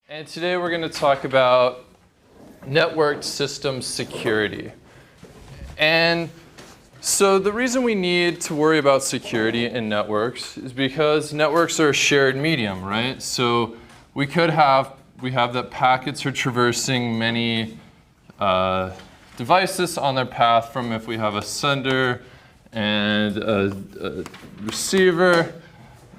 And today we're going to talk about networked system security. And so the reason we need to worry about security in networks is because networks are a shared medium, right? So we have that packets are traversing many devices on their path from if we have a sender and a receiver.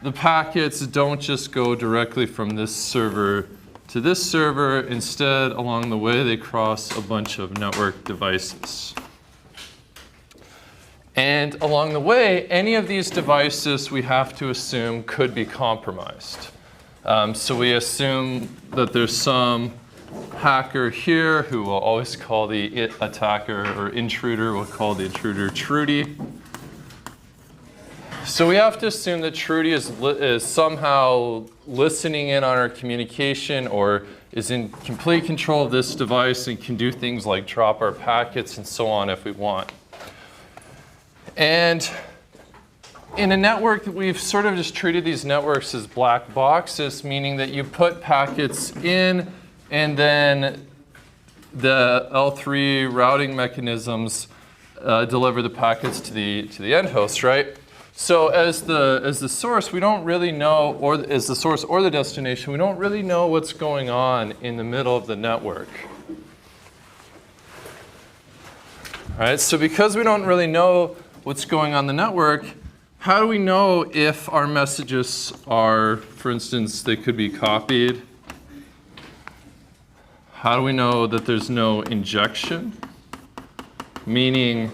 The packets don't just go directly from this server to this server. Instead, along the way, they cross a bunch of network devices. And along the way, any of these devices we have to assume could be compromised. So we assume that there's some hacker here who will always call the attacker or intruder, we'll call the intruder Trudy. So we have to assume that Trudy is somehow listening in on our communication or is in complete control of this device and can do things like drop our packets and so on if we want. And in a network, we've sort of just treated these networks as black boxes, meaning that you put packets in and then the L3 routing mechanisms deliver the packets to the end host, right? So as the source, we don't really know, or as the source or the destination, we don't really know what's going on in the middle of the network. All right, so because we don't really know what's going on in the network, how do we know if our messages are, for instance, they could be copied? How do we know that there's no injection? Meaning,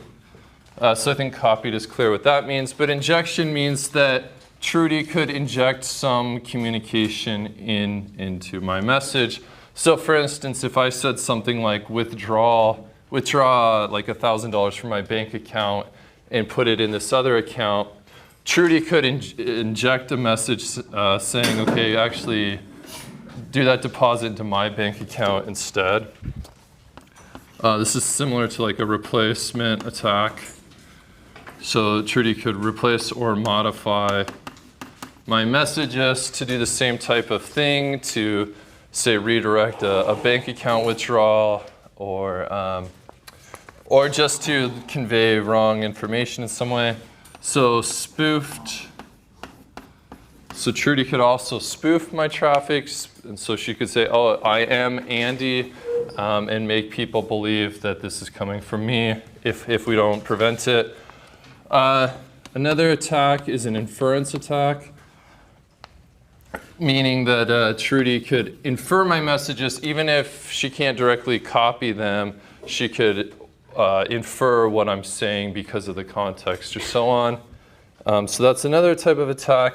so I think copied is clear what that means, but injection means that Trudy could inject some communication into my message. So for instance, if I said something like withdraw like $1,000 from my bank account and put it in this other account, Trudy could inject a message saying, okay, actually do that deposit into my bank account instead. This is similar to like a replacement attack. So Trudy could replace or modify my messages to do the same type of thing, to say redirect a bank account withdrawal, or just to convey wrong information in some way. So spoofed. So Trudy could also spoof my traffic, and so she could say, oh, I am Andy, and make people believe that this is coming from me if we don't prevent it. Another attack is an inference attack, meaning that Trudy could infer my messages. Even if she can't directly copy them, she could infer what I'm saying because of the context or so on. So that's another type of attack.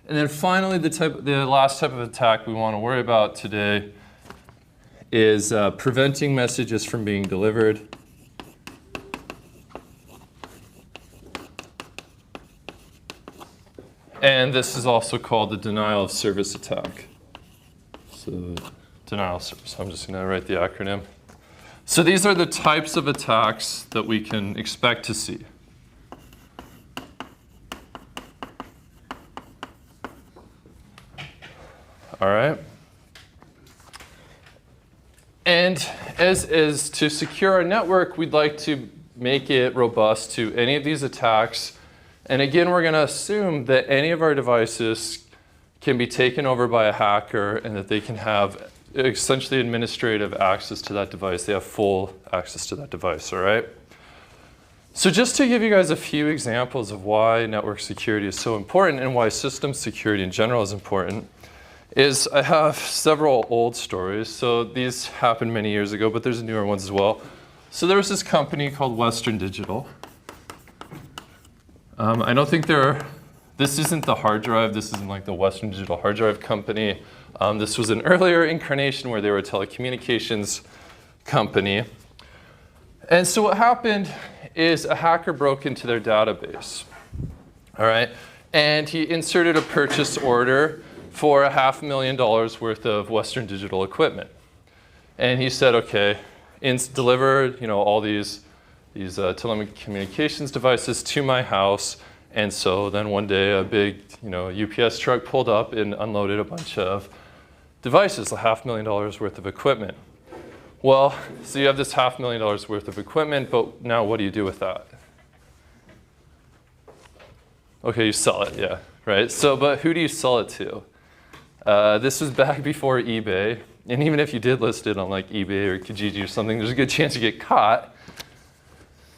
And then finally, the last type of attack we want to worry about today is preventing messages from being delivered. And this is also called the denial of service attack. So denial of service, I'm just going to write the acronym. So these are the types of attacks that we can expect to see. All right. And as to secure our network, we'd like to make it robust to any of these attacks. And again, we're going to assume that any of our devices can be taken over by a hacker and that they can have essentially administrative access to that device. They have full access to that device, all right? So just to give you guys a few examples of why network security is so important and why system security in general is important, is I have several old stories. So these happened many years ago, but there's newer ones as well. So there was this company called Western Digital. I don't think this isn't the hard drive. This isn't like the Western Digital hard drive company. This was an earlier incarnation where they were a telecommunications company. And so what happened is a hacker broke into their database, all right? And he inserted a purchase order for $500,000 worth of Western Digital equipment. And he said, okay, deliver all these telecommunications devices to my house. And so then one day a big UPS truck pulled up and unloaded a bunch of devices, $500,000 worth of equipment. Well, so you have this $500,000 worth of equipment, but now what do you do with that? Okay, you sell it, yeah, right? So, but who do you sell it to? This was back before eBay, and even if you did list it on like eBay or Kijiji or something, there's a good chance you get caught.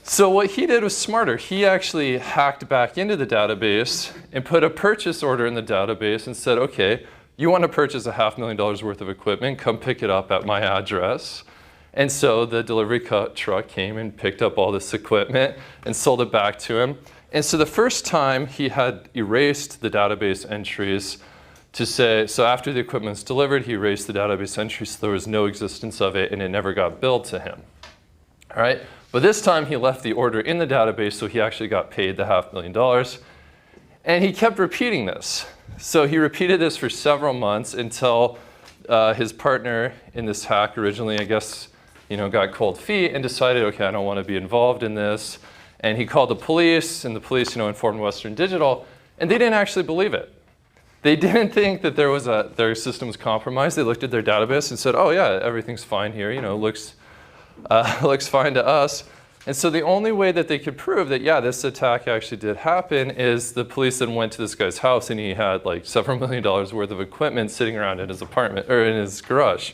So what he did was smarter. He actually hacked back into the database and put a purchase order in the database and said, okay, you want to purchase $500,000 worth of equipment, come pick it up at my address. And so the delivery truck came and picked up all this equipment and sold it back to him. And so the first time he had erased the database entries to say, so after the equipment's delivered, he erased the database entries so there was no existence of it and it never got billed to him. All right? But this time he left the order in the database, so he actually got paid the $500,000. And he kept repeating this. So he repeated this for several months until his partner in this hack originally, I guess, got cold feet and decided, okay, I don't want to be involved in this. And he called the police, and the police, informed Western Digital, and they didn't actually believe it. They didn't think that their system was compromised. They looked at their database and said, oh yeah, everything's fine here, looks fine to us. And so the only way that they could prove that, yeah, this attack actually did happen is the police then went to this guy's house and he had like several $1,000,000 worth of equipment sitting around in his apartment or in his garage.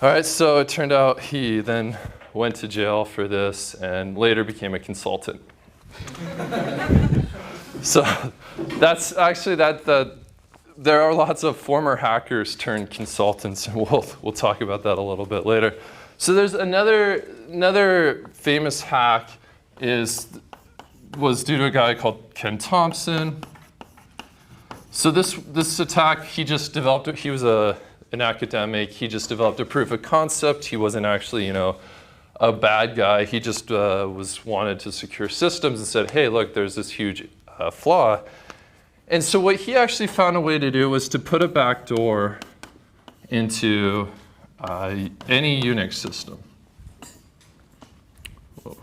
All right, so it turned out he then went to jail for this and later became a consultant. So that's actually there are lots of former hackers turned consultants, and we'll talk about that a little bit later. So there's another famous hack was due to a guy called Ken Thompson. So this attack, he just developed it. He was an academic. He just developed a proof of concept. He wasn't actually, a bad guy. He just wanted to secure systems and said, hey, look, there's this huge flaw. And so what he actually found a way to do was to put a backdoor into any Unix system. Whoa.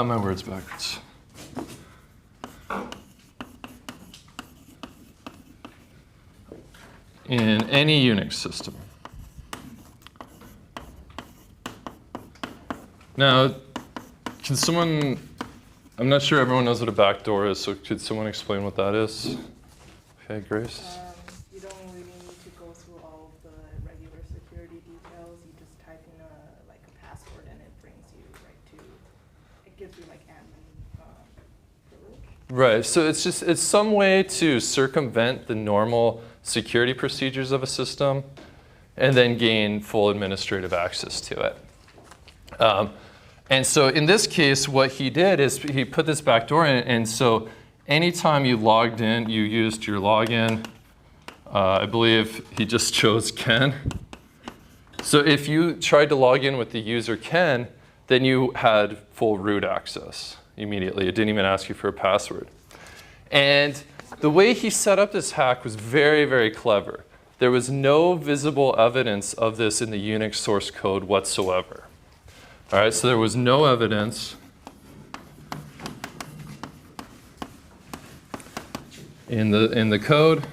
My words backwards. In any Unix system. Now, can someone, I'm not sure everyone knows what a backdoor is, so could someone explain what that is? Okay, Grace? You don't really need to go through all of the regular security details. You just type in a password and it brings you right to, it gives you like admin privilege. Right, so it's some way to circumvent the normal security procedures of a system and then gain full administrative access to it. And so in this case, what he did is he put this backdoor in, and so anytime you logged in, you used your login. I believe he just chose Ken. So if you tried to log in with the user Ken, then you had full root access immediately. It didn't even ask you for a password. And the way he set up this hack was very, very clever. There was no visible evidence of this in the Unix source code whatsoever. All right, so there was no evidence in the code.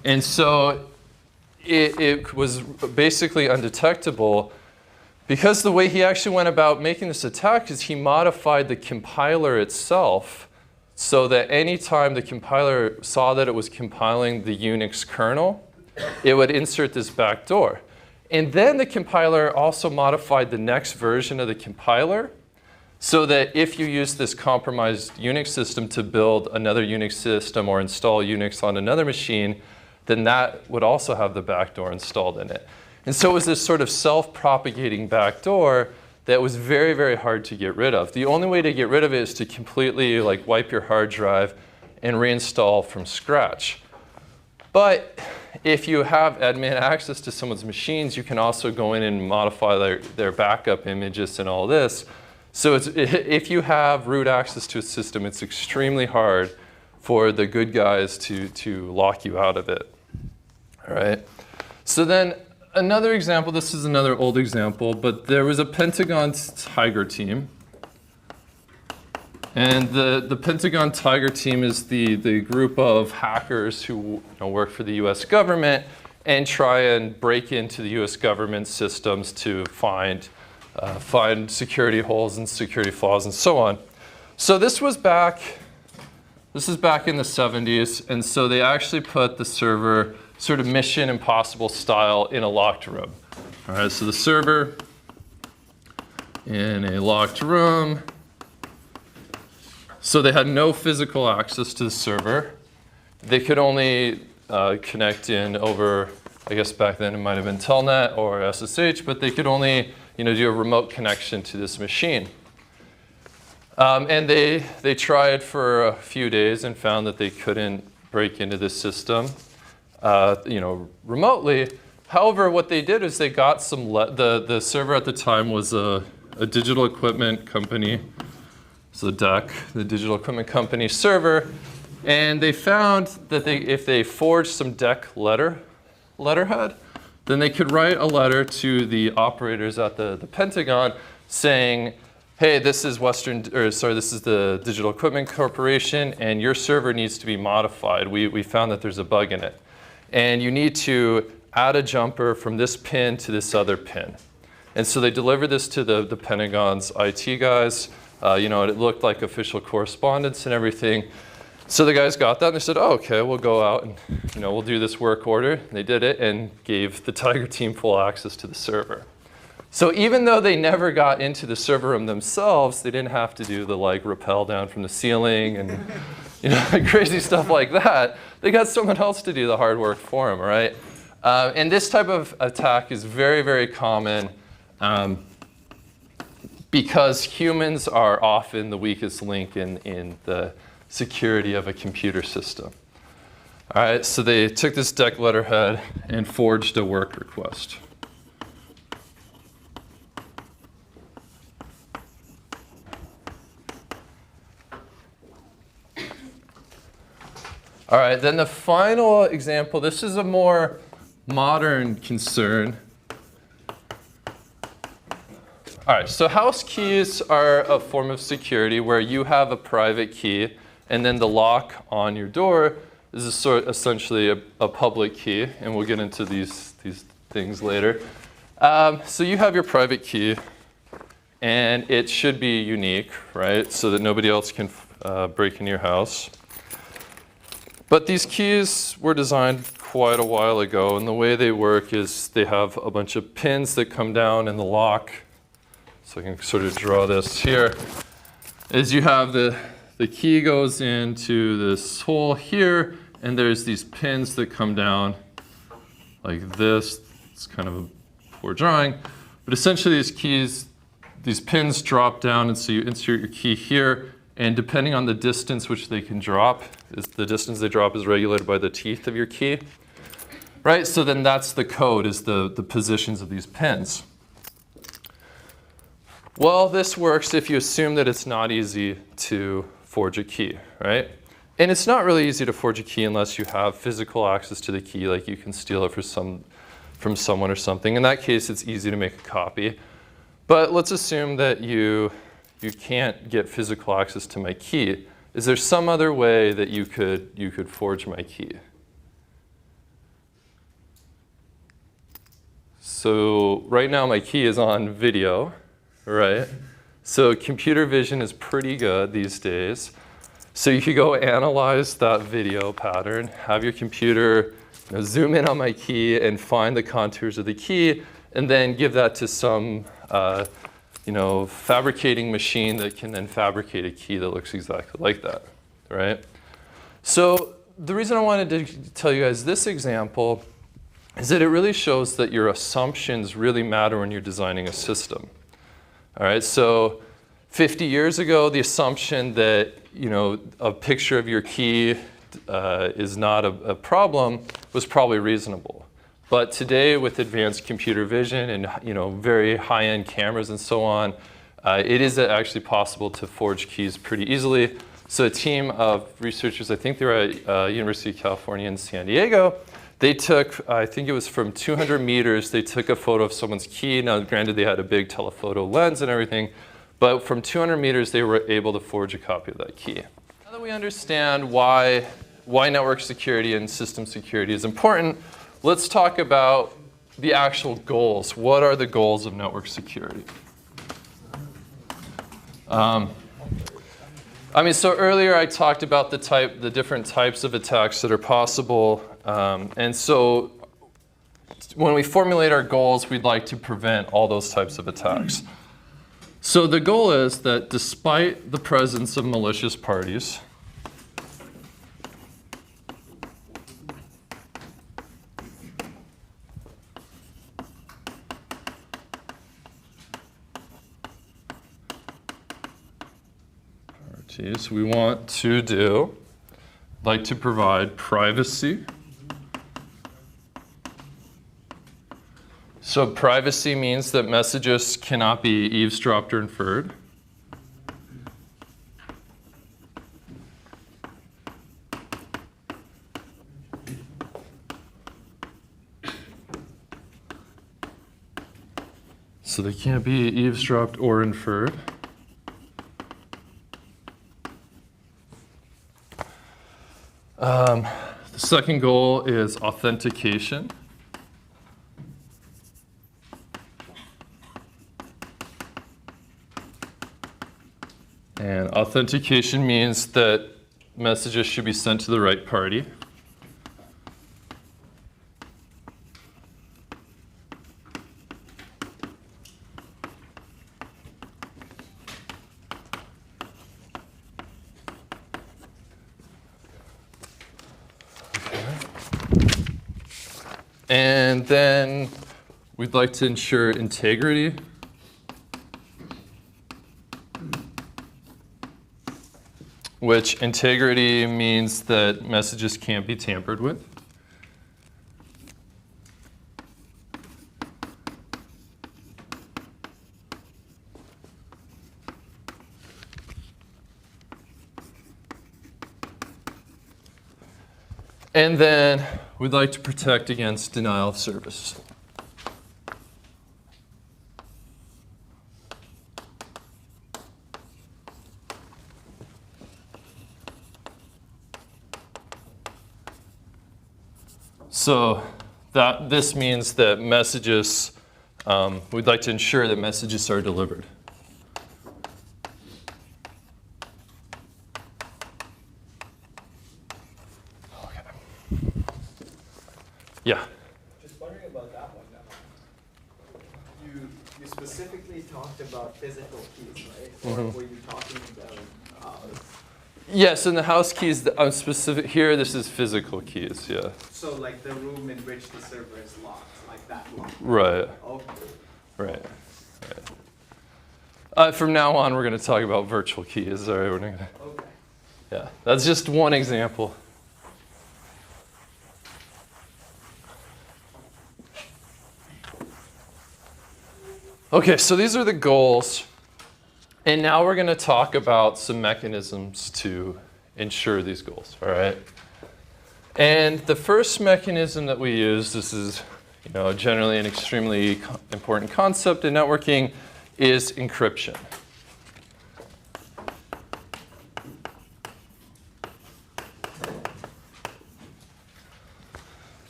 And so it was basically undetectable because the way he actually went about making this attack is he modified the compiler itself so that anytime the compiler saw that it was compiling the Unix kernel, it would insert this backdoor. And then the compiler also modified the next version of the compiler so that if you use this compromised Unix system to build another Unix system or install Unix on another machine, then that would also have the backdoor installed in it. And so it was this sort of self-propagating backdoor that was very, very hard to get rid of. The only way to get rid of it is to completely wipe your hard drive and reinstall from scratch. But if you have admin access to someone's machines, you can also go in and modify their backup images and all this. So if you have root access to a system, it's extremely hard for the good guys to lock you out of it. All right. So then another example, this is another old example, but there was a Pentagon Tiger team. And the Pentagon Tiger team is the group of hackers who work for the US government and try and break into the US government systems to find security holes and security flaws and so on. So this is back in the 70s, and so they actually put the server sort of Mission Impossible style in a locked room. All right, so the server in a locked room. So they had no physical access to the server. They could only connect in over, I guess back then it might have been Telnet or SSH, but they could only do a remote connection to this machine. And they tried for a few days and found that they couldn't break into this system remotely. However, what they did is they got the server at the time was a digital equipment company. So DEC, the digital equipment company server, and they found that if they forged some DEC letterhead, then they could write a letter to the operators at the Pentagon saying, hey, this is this is the Digital Equipment Corporation, and your server needs to be modified. We found that there's a bug in it. And you need to add a jumper from this pin to this other pin. And so they delivered this to the Pentagon's IT guys. It looked like official correspondence and everything. So the guys got that and they said, oh, okay, we'll go out and we'll do this work order. And they did it and gave the Tiger team full access to the server. So even though they never got into the server room themselves, they didn't have to do the rappel down from the ceiling and crazy stuff like that. They got someone else to do the hard work for them, right? And this type of attack is very, very common. Because humans are often the weakest link in the security of a computer system. All right, so they took this DEC letterhead and forged a work request. All right, then the final example, this is a more modern concern. All right, so house keys are a form of security where you have a private key, and then the lock on your door is essentially a public key, and we'll get into these things later. So you have your private key, and it should be unique, right, so that nobody else can break into your house. But these keys were designed quite a while ago, and the way they work is they have a bunch of pins that come down in the lock. So I can sort of draw this here. Is you have the key goes into this hole here, and there's these pins that come down like this. It's kind of a poor drawing, but essentially these pins drop down, and so you insert your key here, and depending on the distance which they can drop, the distance they drop is regulated by the teeth of your key, right? So then that's the code, is the positions of these pins. Well, this works if you assume that it's not easy to forge a key, right? And it's not really easy to forge a key unless you have physical access to the key, like you can steal it from someone or something. In that case, it's easy to make a copy. But let's assume that you can't get physical access to my key. Is there some other way that you could forge my key? So right now my key is on video. Right? So computer vision is pretty good these days. So you could go analyze that video pattern, have your computer zoom in on my key and find the contours of the key, and then give that to some fabricating machine that can then fabricate a key that looks exactly like that, right? So the reason I wanted to tell you guys this example is that it really shows that your assumptions really matter when you're designing a system. All right, so 50 years ago, the assumption that a picture of your key is not a problem was probably reasonable. But today, with advanced computer vision and very high-end cameras and so on, it is actually possible to forge keys pretty easily. So a team of researchers, I think they were at University of California in San Diego, they took, I think it was from 200 meters, they took a photo of someone's key. Now, granted, they had a big telephoto lens and everything, But from 200 meters, they were able to forge a copy of that key. Now that we understand why network security and system security is important, let's talk about the actual goals. What are the goals of network security? So earlier I talked about the different types of attacks that are possible. And so when we formulate our goals, we'd like to prevent all those types of attacks. So the goal is that despite the presence of malicious parties, we want to provide privacy. So privacy means that messages cannot be eavesdropped or inferred. So they can't be eavesdropped or inferred. The second goal is authentication. And authentication means that messages should be sent to the right party. And then we'd like to ensure integrity. Which integrity means that messages can't be tampered with. And then we'd like to protect against denial of service. So this means that messages, we'd like to ensure that messages are delivered. Okay. Yeah. Just wondering about that one now. You specifically talked about physical keys, right? Or were you talking about Yes, in the house keys, I'm specific here, this is physical keys, yeah. So like the room in which the server is locked, like that lock? Right. Okay. Right. From now on, we're going to talk about virtual keys. All right, we're gonna, Okay. yeah, that's just one example. Okay, so these are the goals. And now we're going to talk about some mechanisms to ensure these goals, all right? And the first mechanism that we use, this is generally an extremely important concept in networking, is encryption.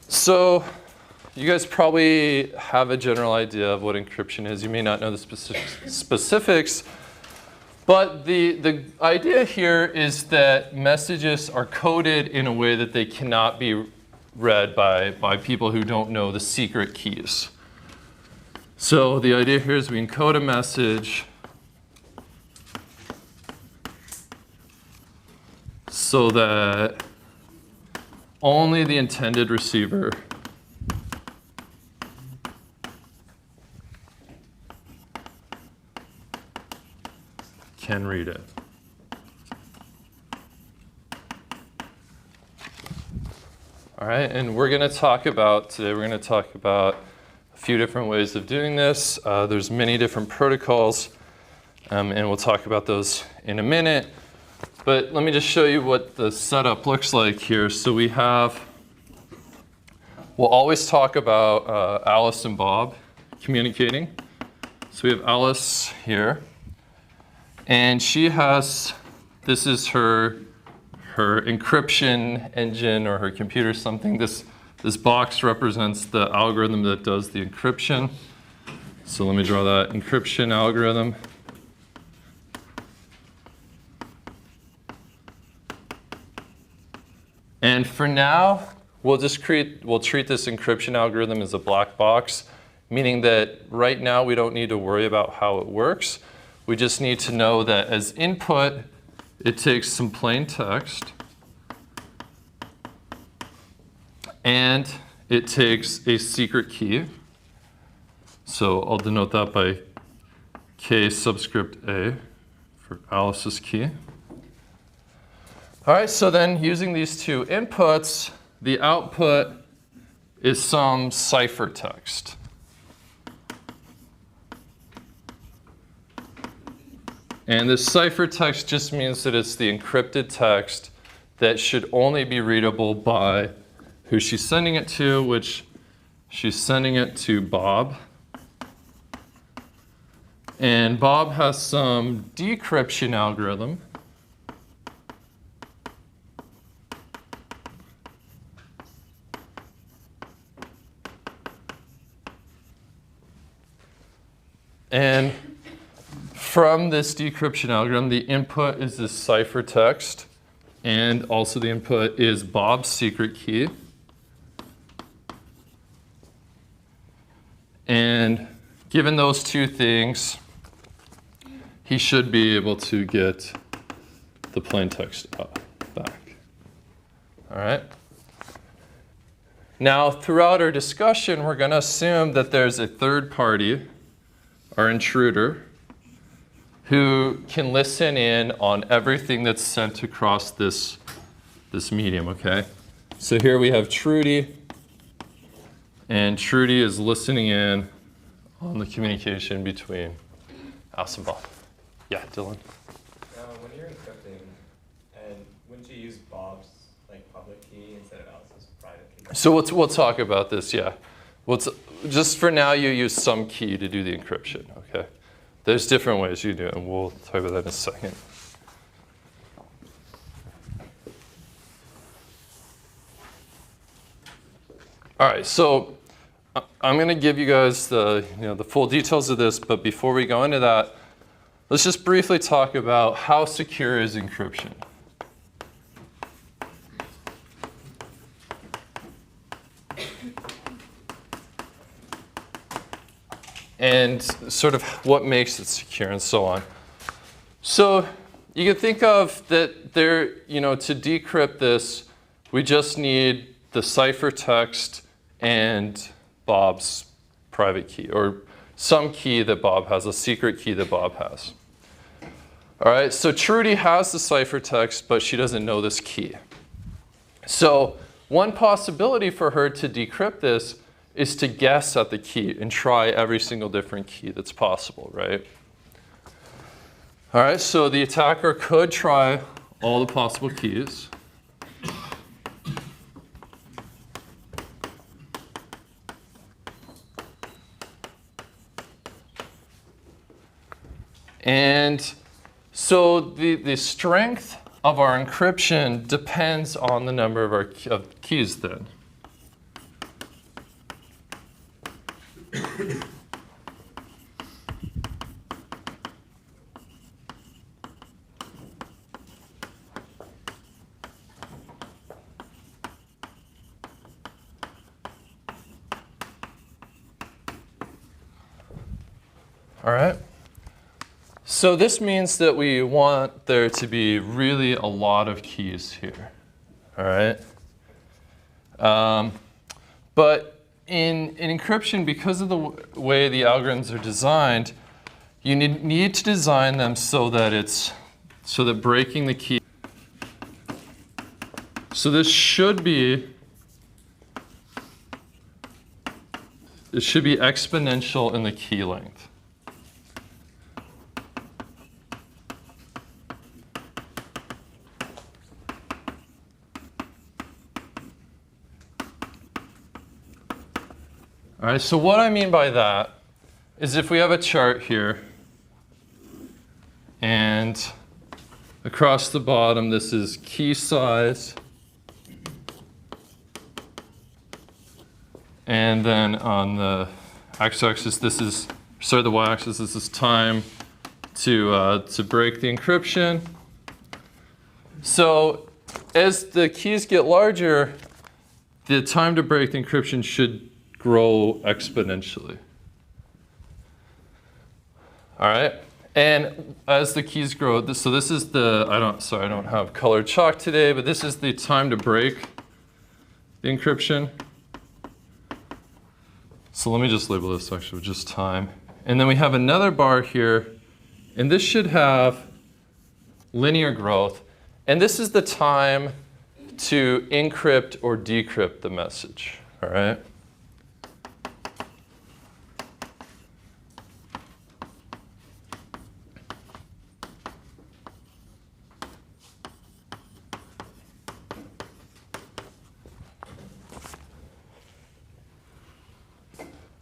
So you guys probably have a general idea of what encryption is. You may not know the specifics. But the idea here is that messages are coded in a way that they cannot be read by people who don't know the secret keys. So the idea here is we encode a message so that only the intended receiver can read it. All right, and we're going to talk about a few different ways of doing this. There's many different protocols, and we'll talk about those in a minute. But let me just show you what the setup looks like here. So we'll always talk about Alice and Bob communicating. So we have Alice here. And she has, this is her encryption engine or her computer something. This box represents the algorithm that does the encryption. So let me draw that encryption algorithm. And for now, we'll treat this encryption algorithm as a black box, meaning that right now we don't need to worry about how it works. We just need to know that as input, it takes some plain text and it takes a secret key. So I'll denote that by K subscript A for Alice's key. All right, so then using these two inputs, the output is some ciphertext. And this ciphertext just means that it's the encrypted text that should only be readable by who she's sending it to, which she's sending it to Bob. And Bob has some decryption algorithm. And from this decryption algorithm, the input is this ciphertext, and also the input is Bob's secret key. And given those two things, he should be able to get the plain text back. All right? Now, throughout our discussion, we're going to assume that there's a third party, our intruder, who can listen in on everything that's sent across this medium, okay? So here we have Trudy, and Trudy is listening in on the communication between Alice and Bob. Yeah, Dylan? Now, when you're encrypting, and wouldn't you use Bob's public key instead of Alice's private key? So we'll talk about this, yeah. Just for now, you use some key to do the encryption, okay? There's different ways you do it, and we'll talk about that in a second. All right, so I'm going to give you guys the full details of this, but before we go into that, let's just briefly talk about how secure is encryption. And sort of what makes it secure and so on. So you can think of that to decrypt this, we just need the ciphertext and Bob's private key, or some key that Bob has, a secret key that Bob has. All right, so Trudy has the ciphertext, but she doesn't know this key. So one possibility for her to decrypt this is to guess at the key and try every single different key that's possible, right? All right, so the attacker could try all the possible keys. And so the strength of our encryption depends on the number of our keys then. All right. So this means that we want there to be really a lot of keys here. All right. But in encryption, because of the way the algorithms are designed, you need to design them so that breaking the key. So this should be exponential in the key length. All right, so what I mean by that is if we have a chart here, And across the bottom, this is key size. And then on the x-axis, this is, sorry, the y-axis, this is time to break the encryption. So as the keys get larger, the time to break the encryption should grow exponentially. All right, and as the keys grow, so this is the, I don't have colored chalk today, but this is the time to break the encryption. So let me just label this actually with just time. And then we have another bar here, and this should have linear growth. And this is the time to encrypt or decrypt the message, all right?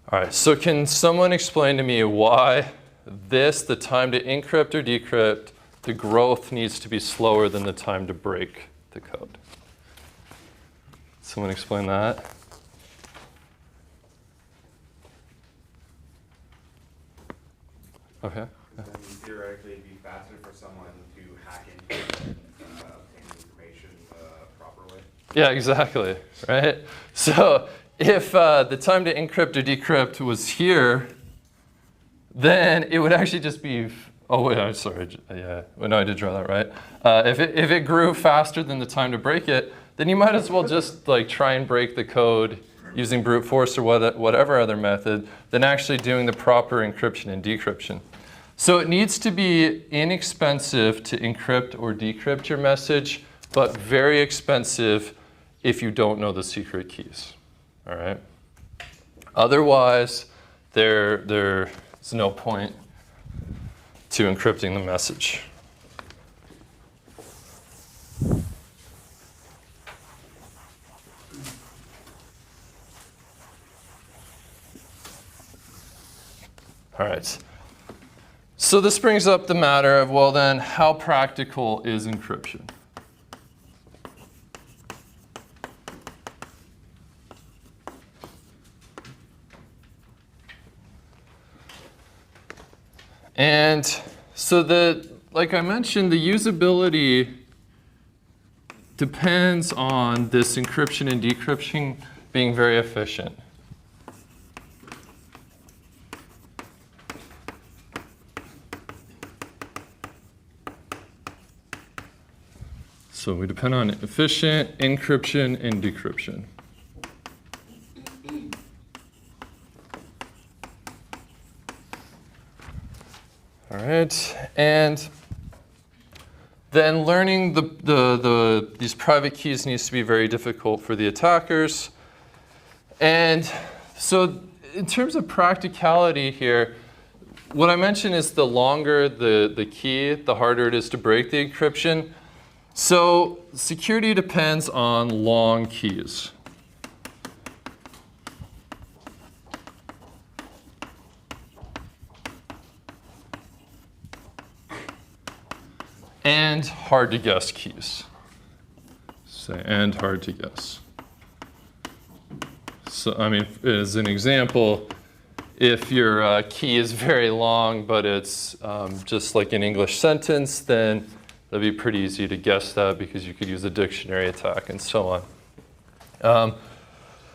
All right, so can someone explain to me why this, the time to encrypt or decrypt, the growth needs to be slower than the time to break the code? Someone explain that? Okay. Then theoretically, it'd be faster for someone to hack into it and obtain information the proper way. Yeah, exactly, right? So if the time to encrypt or decrypt was here, then it would actually just be, oh wait, I'm sorry, yeah, well, no, I did draw that right. If it grew faster than the time to break it, then you might as well just like try and break the code using brute force or whatever other method than actually doing the proper encryption and decryption. So it needs to be inexpensive to encrypt or decrypt your message, but very expensive if you don't know the secret keys, all right? Otherwise, there's no point to encrypting the message. All right. So this brings up the matter of, well then, how practical is encryption? And so like I mentioned, the usability depends on this encryption and decryption being very efficient. So we depend on efficient encryption and decryption. All right, and then learning these private keys needs to be very difficult for the attackers. And so in terms of practicality here, what I mentioned is the longer the key, the harder it is to break the encryption. So security depends on long keys. And hard to guess keys. And hard to guess. So, I mean, as an example, if your key is very long, but it's just like an English sentence, then that'd be pretty easy to guess that because you could use a dictionary attack and so on.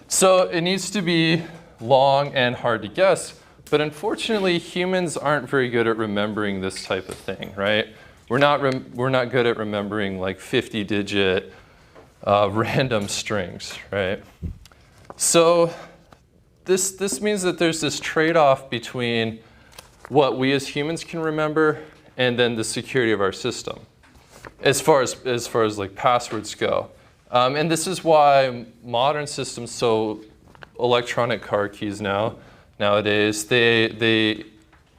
So it needs to be long and hard to guess, but unfortunately, humans aren't very good at remembering this type of thing, right? We're not good at remembering like 50-digit random strings, right? So this means that there's this trade-off between what we as humans can remember and then the security of our system, as far as like passwords go. And this is why modern systems, so electronic car keys nowadays, they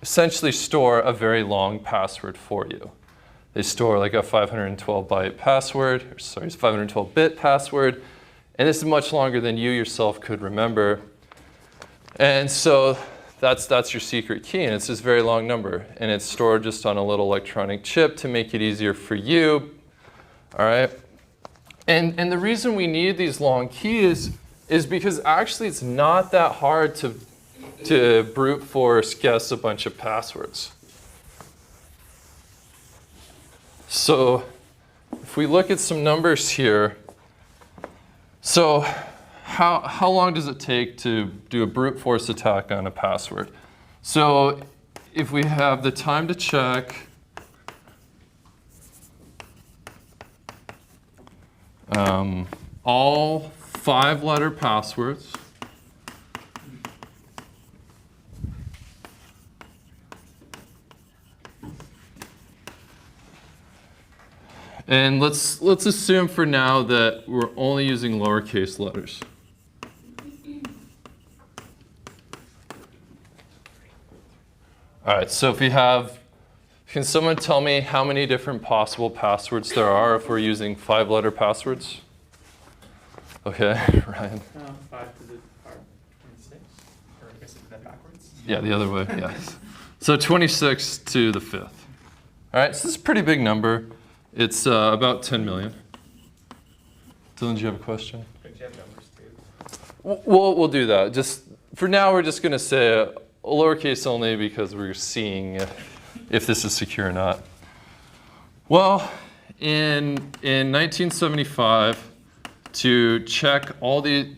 essentially store a very long password for you. They store like a 512-byte password, or sorry, 512-bit password, and this is much longer than you yourself could remember. And so that's your secret key, and it's this very long number, and it's stored just on a little electronic chip to make it easier for you. All right, and the reason we need these long keys is because actually it's not that hard to brute force guess a bunch of passwords. So if we look at some numbers here, so how long does it take to do a brute force attack on a password? So if we have the time to check, all 5-letter passwords, and let's assume for now that we're only using lowercase letters. All right, so if we have, can someone tell me how many different possible passwords there are if we're using 5-letter passwords? Okay, Ryan. 5 to the power 26, or I guess is that backwards? Yeah, the other way, yes. So 26 to the 5th. All right, so this is a pretty big number. It's about 10 million. Dylan, do you have a question? Don't you have numbers too? We'll do that. Just for now, we're just going to say lowercase only because we're seeing if this is secure or not. Well, in 1975, to check all the,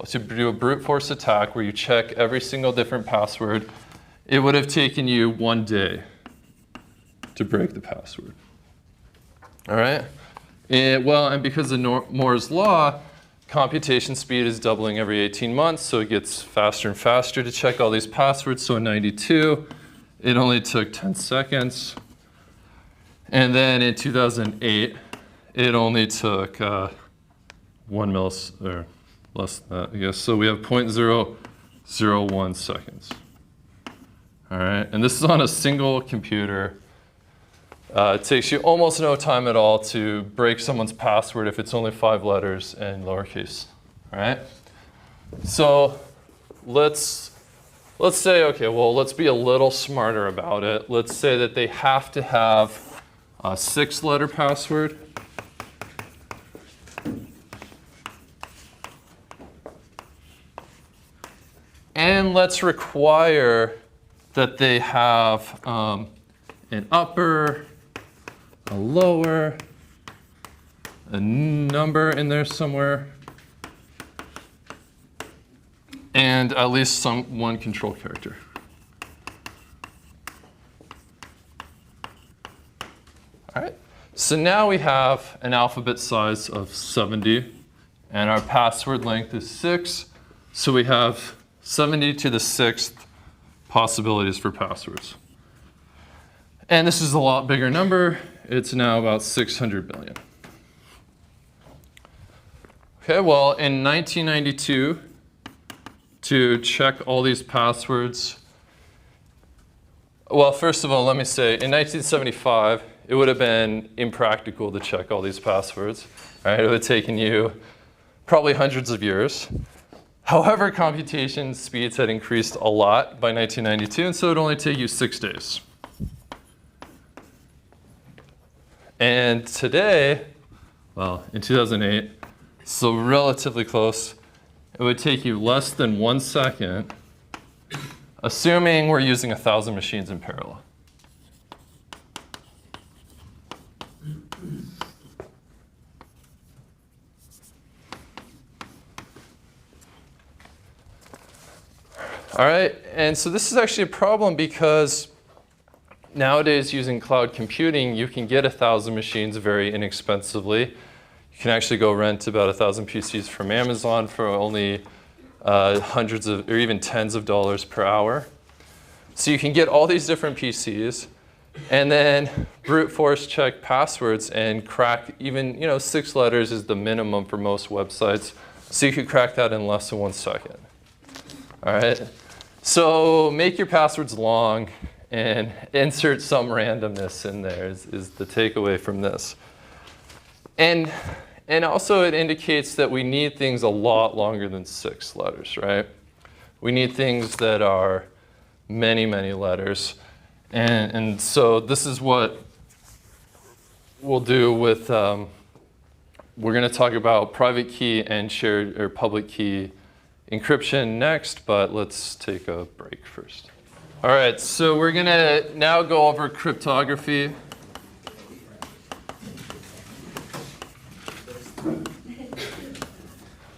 to do a brute force attack where you check every single different password, it would have taken you 1 day to break the password. All right? And because of Moore's law, computation speed is doubling every 18 months, so it gets faster and faster to check all these passwords. So in 92, it only took 10 seconds. And then in 2008, it only took 1 millisecond, or less than that, I guess. So we have 0.001 seconds. All right, and this is on a single computer. It takes you almost no time at all to break someone's password if it's only 5 letters and lowercase. All right. So let's say, okay, well, let's be a little smarter about it. Let's say that they have to have a 6-letter password. And let's require that they have an upper, a lower, a number in there somewhere, and at least one control character. All right, so now we have an alphabet size of 70, and our password length is 6, so we have 70 to the 6th possibilities for passwords. And this is a lot bigger number. It's now about 600 billion. Okay, well, in 1992, to check all these passwords, well, first of all, let me say, in 1975, it would have been impractical to check all these passwords. Right? It would have taken you probably hundreds of years. However, computation speeds had increased a lot by 1992, and so it would only take you 6 days. And today, well, in 2008, so relatively close, it would take you less than 1 second, assuming we're using 1,000 machines in parallel. All right, and so this is actually a problem because nowadays using cloud computing, you can get 1,000 machines very inexpensively. You can actually go rent about 1,000 PCs from Amazon for only hundreds of, or even tens of dollars per hour. So you can get all these different PCs and then brute force check passwords and crack even, 6 letters is the minimum for most websites. So you could crack that in less than 1 second. All right. So make your passwords long and insert some randomness in there is the takeaway from this. And also it indicates that we need things a lot longer than 6 letters, right? We need things that are many, many letters. And so this is what we'll do with, we're going to talk about private key and shared or public key encryption next, but let's take a break first. All right, so we're going to now go over cryptography.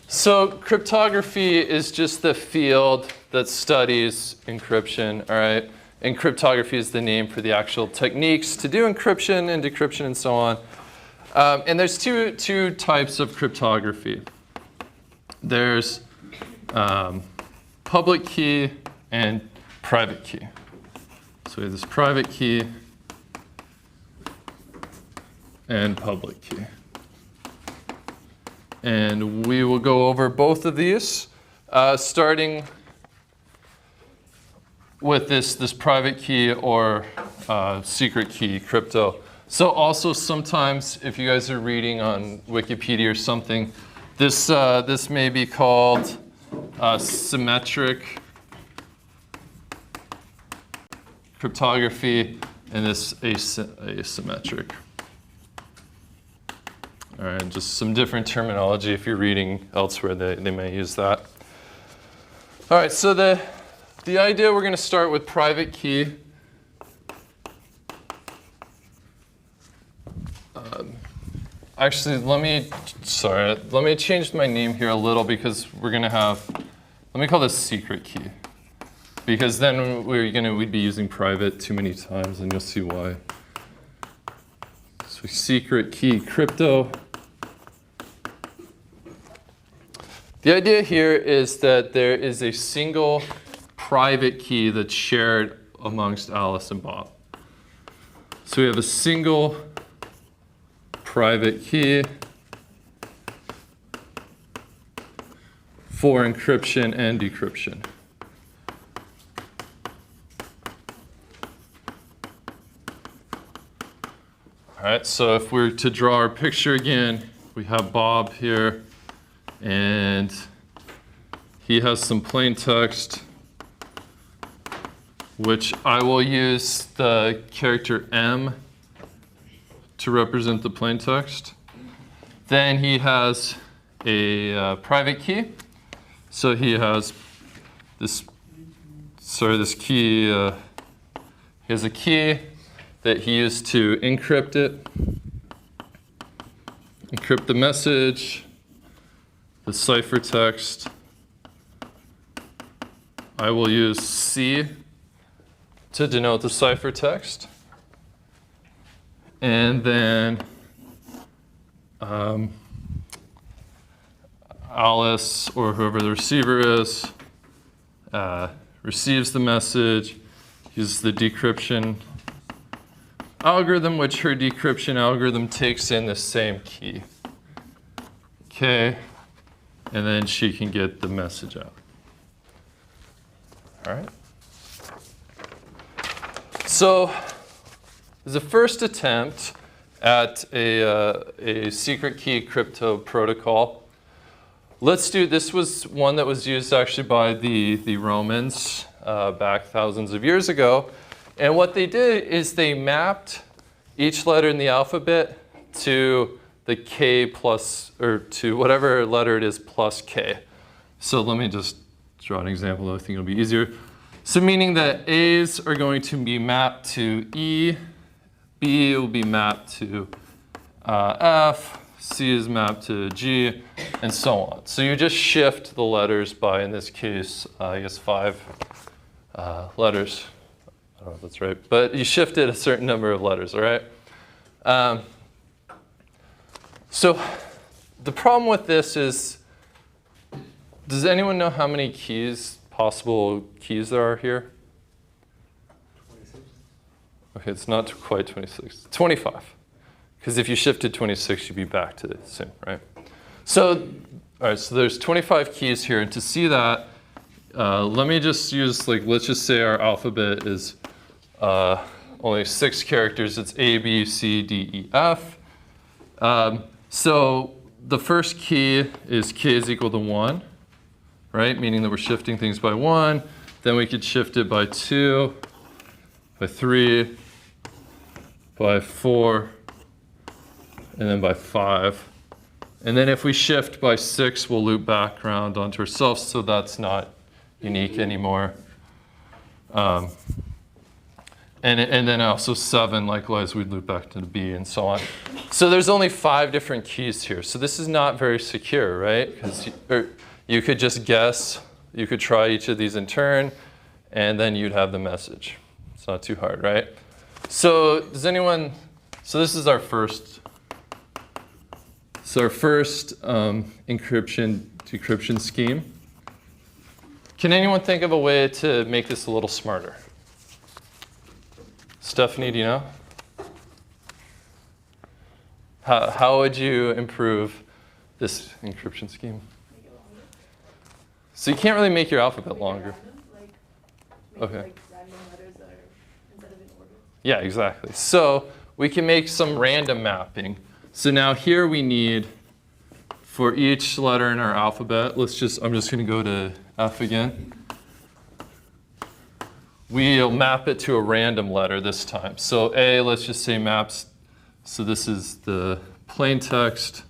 So cryptography is just the field that studies encryption, all right? And cryptography is the name for the actual techniques to do encryption and decryption and so on. And there's two types of cryptography. There's public key and private key. So we have this private key and public key. And we will go over both of these, starting with this private key or secret key crypto. So also sometimes if you guys are reading on Wikipedia or something, this may be called symmetric cryptography and this asymmetric. All right, just some different terminology. If you're reading elsewhere, they may use that. All right, so the idea, we're going to start with private key. Actually, let me change my name here a little because we're going to have, let me call this secret key. Because then we'd be using private too many times, and you'll see why. So secret key crypto. The idea here is that there is a single private key that's shared amongst Alice and Bob. So we have a single private key for encryption and decryption. All right, so if we're to draw our picture again, we have Bob here, and he has some plain text, which I will use the character M to represent the plain text. Then he has a private key. So he has this key, he has a key that he used to encrypt it, encrypt the message, the ciphertext. I will use C to denote the ciphertext. And then Alice, or whoever the receiver is, receives the message, uses the decryption algorithm, which her decryption algorithm takes in the same key. Okay, and then she can get the message out. All right. So, as a first attempt at a secret key crypto protocol, this was one that was used actually by the Romans back thousands of years ago. And what they did is they mapped each letter in the alphabet to the K plus, or to whatever letter it is plus K. So let me just draw an example. I think it'll be easier. So meaning that A's are going to be mapped to E, B will be mapped to F, C is mapped to G, and so on. So you just shift the letters by, in this case, I guess 5 letters. I don't know if that's right, but you shifted a certain number of letters, all right? So the problem with this is, does anyone know how many possible keys there are here? 26. Okay, it's not quite 26. 25. Because if you shifted 26, you'd be back to the same, right? So, all right, so there's 25 keys here. And to see that, let me just use, let's just say our alphabet is only 6 characters. It's A, B, C, D, E, F. So the first key is K is equal to 1, right? Meaning that we're shifting things by 1. then we could shift it by 2, by 3, by 4, and then by 5. And then if we shift by 6, we'll loop back around onto ourselves, so that's not unique anymore. And then also 7, likewise, we'd loop back to the B and so on. So there's only 5 different keys here. So this is not very secure, right? Because you could just guess. You could try each of these in turn, and then you'd have the message. It's not too hard, right? So does anyone, so this is our first, encryption decryption scheme. Can anyone think of a way to make this a little smarter? Stephanie, do you know? How would you improve this encryption scheme? Make it longer. So you can't really make your alphabet Make it longer. random, like, make Okay. like random letters that are instead of in order. Yeah, exactly. So we can make some random mapping. So now here we need, for each letter in our alphabet, I'm just going to go to F again. We'll map it to a random letter this time. So A, let's just say maps, so this is the plain text.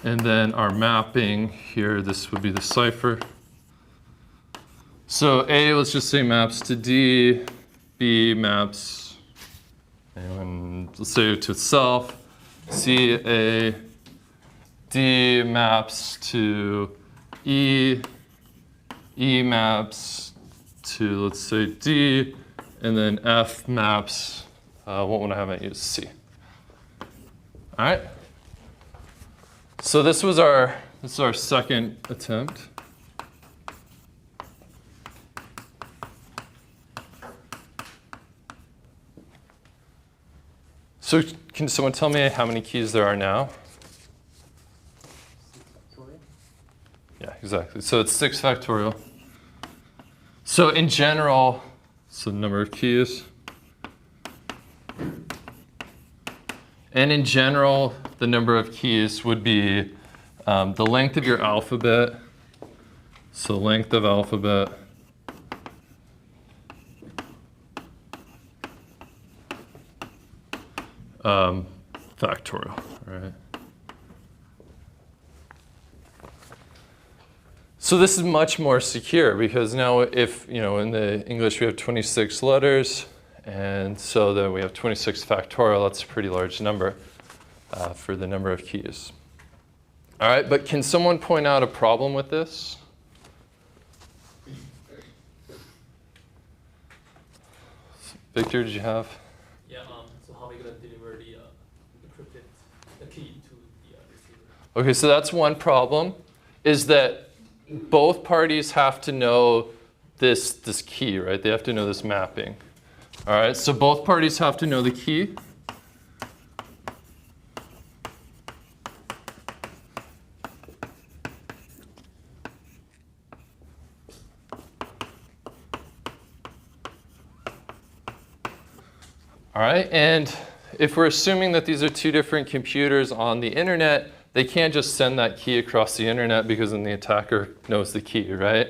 And then our mapping here, this would be the cipher. So A, let's just say maps to D, B maps, and let's say to itself, C, A, D maps to E, E maps to, let's say, D, and then F maps, what would I have I use? C. All right. So this is our second attempt. So can someone tell me how many keys there are now? Yeah, exactly. So it's 6 factorial. So in general, so the number of keys. And in general, the number of keys would be the length of your alphabet. So length of alphabet. Factorial, right? So this is much more secure because now if, in the English we have 26 letters, and so then we have 26 factorial, that's a pretty large number for the number of keys. All right, but can someone point out a problem with this? Victor, did you have? Yeah, so how are we going to deliver the encrypted the key to the receiver? Okay, so that's one problem, is that both parties have to know this key, right? They have to know this mapping. All right, so both parties have to know the key. All right, and if we're assuming that these are two different computers on the internet, they can't just send that key across the internet because then the attacker knows the key, right?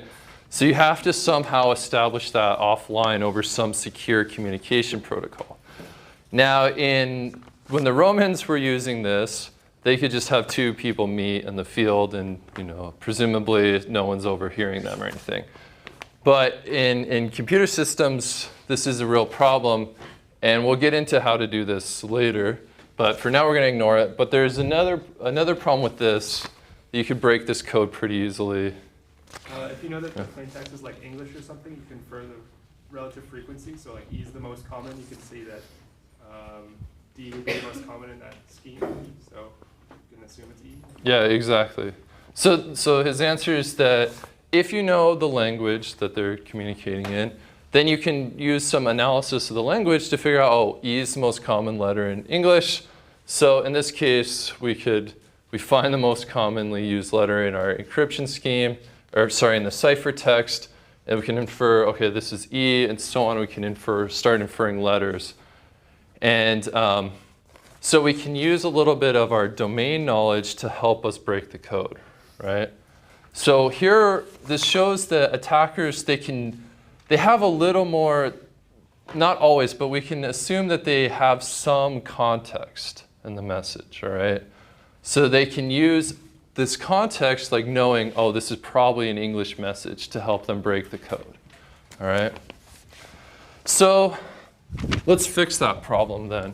So you have to somehow establish that offline over some secure communication protocol. Now, when the Romans were using this, they could just have two people meet in the field and, presumably no one's overhearing them or anything. But in computer systems, this is a real problem. And we'll get into how to do this later, but for now we're going to ignore it. But there's another problem with this. You could break this code pretty easily. If you know that the plain text is like English or something, you can infer the relative frequency. So like E is the most common. You can say that D would be the most common in that scheme. So you can assume it's E. Yeah, exactly. So his answer is that if you know the language that they're communicating in, then you can use some analysis of the language to figure out, oh, E is the most common letter in English. So in this case, we find the most commonly used letter in our encryption scheme, in the ciphertext, and we can infer, okay, this is E, and so on. We can start inferring letters. And so we can use a little bit of our domain knowledge to help us break the code, right? So here, this shows that attackers, they have a little more, not always, but we can assume that they have some context in the message, all right? So they can use this context, like knowing, oh, this is probably an English message to help them break the code, all right? So let's fix that problem then.